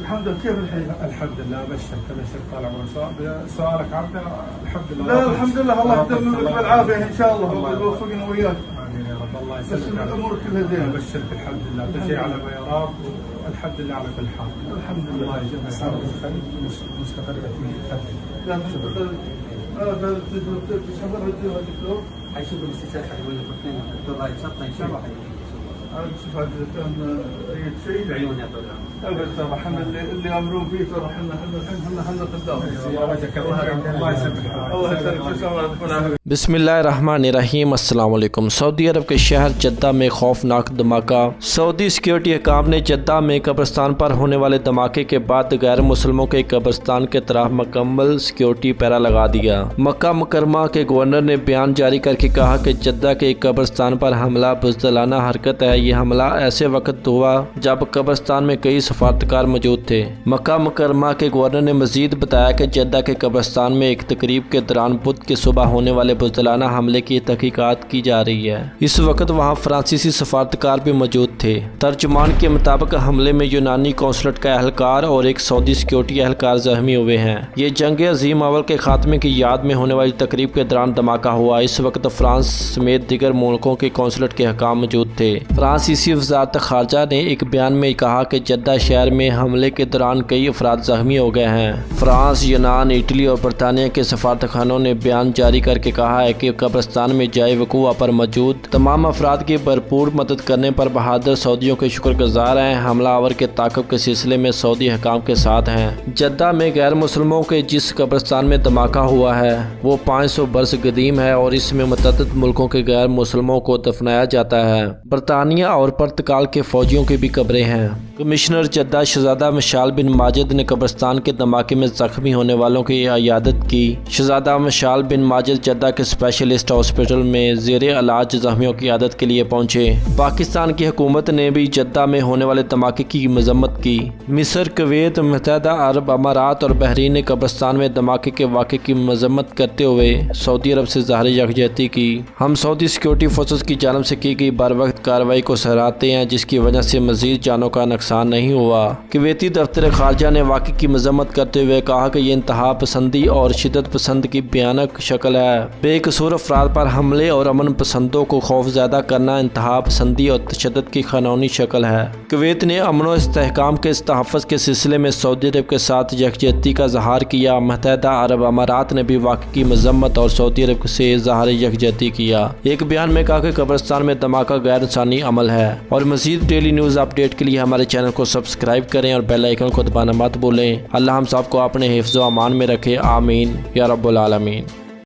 الحمد لله. كيف الحين؟ الحمد لله. ابشرك طال عمرك. سؤالك عبد الحمد لله. لا الحمد لله، الله يتمم لك بالعافيه ان شاء الله، الله يوفقنا وياك. امين يا رب. الله يسلمك. بس الامور كلها زينه. ابشرك الحمد لله. تجي على بيارات والحمد لله على كل حال. الحمد لله. الله يجزاك خير. مستقره في فتح. لا مستقره. تشتغل الدكتور. حيشوف الاستشاري حيقول لك اثنين الدكتور رايد شطه ان شاء الله حيجي. شوف هذا كان اي شيء العيون يا طويل العمر. ترى احنا اللي امرون فيه، ترى احنا قدام. الله يسلمك. بسم اللہ الرحمن الرحیم. السلام علیکم. سعودی عرب کے شہر جدہ میں خوفناک دھماکہ. سعودی سیکیورٹی حکام نے جدہ میں قبرستان پر ہونے والے دھماکے کے بعد غیر مسلموں کے قبرستان کے طرف مکمل سیکیورٹی پہرا لگا دیا. مکہ مکرمہ کے گورنر نے بیان جاری کر کے کہا کہ جدہ کے ایک قبرستان پر حملہ بزدلانہ حرکت ہے. یہ حملہ ایسے وقت ہوا جب قبرستان میں کئی سفارتکار موجود تھے. مکہ مکرمہ کے گورنر نے مزید بتایا کہ جدہ کے قبرستان میں ایک تقریب کے دوران بدھ کی صبح ہونے والے بزدلانہ حملے کی تحقیقات کی جا رہی ہے. اس وقت وہاں فرانسیسی سفارتکار بھی موجود تھے. ترجمان کے مطابق حملے میں یونانی قونصلیٹ کا اہلکار اور ایک سعودی سیکیورٹی اہلکار زخمی ہوئے ہیں. یہ جنگ عظیم اول کے خاتمے کی یاد میں ہونے والی تقریب کے دوران دھماکہ ہوا. اس وقت فرانس سمیت دیگر ملکوں کے قونصلیٹ کے حکام موجود تھے. فرانسیسی وزارت خارجہ نے ایک بیان میں کہا کہ جدہ شہر میں حملے کے دوران کئی افراد زخمی ہو گئے ہیں. فرانس، یونان، اٹلی اور برطانیہ کے سفارتخانوں نے بیان جاری کر کے کہا ہے کہ قبرستان میں جائے وقوع پر موجود تمام افراد کی بھرپور مدد کرنے پر بہادر سعودیوں کے شکر گزار ہیں. حملہ آور کے تعاقب کے سلسلے میں سعودی حکام کے ساتھ ہیں. جدہ میں غیر مسلموں کے جس قبرستان میں دھماکہ ہوا ہے وہ 500 برس قدیم ہے اور اس میں متعدد ملکوں کے غیر مسلموں کو دفنایا جاتا ہے. برطانیہ اور پرتگال کے فوجیوں کی بھی قبریں ہیں. کمشنر جدہ شہزادہ مشال بن ماجد نے قبرستان کے دھماکے میں زخمی ہونے والوں کی عیادت کی. شہزادہ مشال بن ماجد جدہ کے اسپیشلسٹ ہاسپٹل میں زیر علاج زخمیوں کی عیادت کے لیے پہنچے. پاکستان کی حکومت نے بھی جدہ میں ہونے والے دھماکے کی مذمت کی. مصر، کویت، متحدہ عرب امارات اور بحرین نے قبرستان میں دھماکے کے واقعے کی مذمت کرتے ہوئے سعودی عرب سے ظاہر یکجہتی کی. ہم سعودی سیکیورٹی فورسز کی جانب سے کی گئی بر وقت کارروائی کو سراہتے ہیں جس کی وجہ سے مزید جانوں کا نقصان نہیں ہوا. کویتی دفتر خارجہ نے واقعے کی مذمت کرتے ہوئے کہا کہ یہ انتہا پسندی اور شدت پسند کی بھیانک شکل ہے. بے قصور افراد پر حملے اور امن پسندوں کو خوف زدہ کرنا انتہا پسندی اور تشدد کی قانونی شکل ہے. کویت نے امن و استحکام کے تحفظ کے سلسلے میں سعودی عرب کے ساتھ یکجہتی کا اظہار کیا. متحدہ عرب امارات نے بھی واقعے کی مذمت اور سعودی عرب سے اظہار یکجہتی کیا. ایک بیان میں کہا کہ قبرستان میں دھماکہ غیر انسانی عمل ہے. اور مزید ڈیلی نیوز اپڈیٹ کے لیے ہمارے چینل کو سبسکرائب کریں اور بیل آئیکن کو دبانا مت بھولیں. اللہ ہم سب کو اپنے حفظ و امان میں رکھے. آمین یا رب العالمین.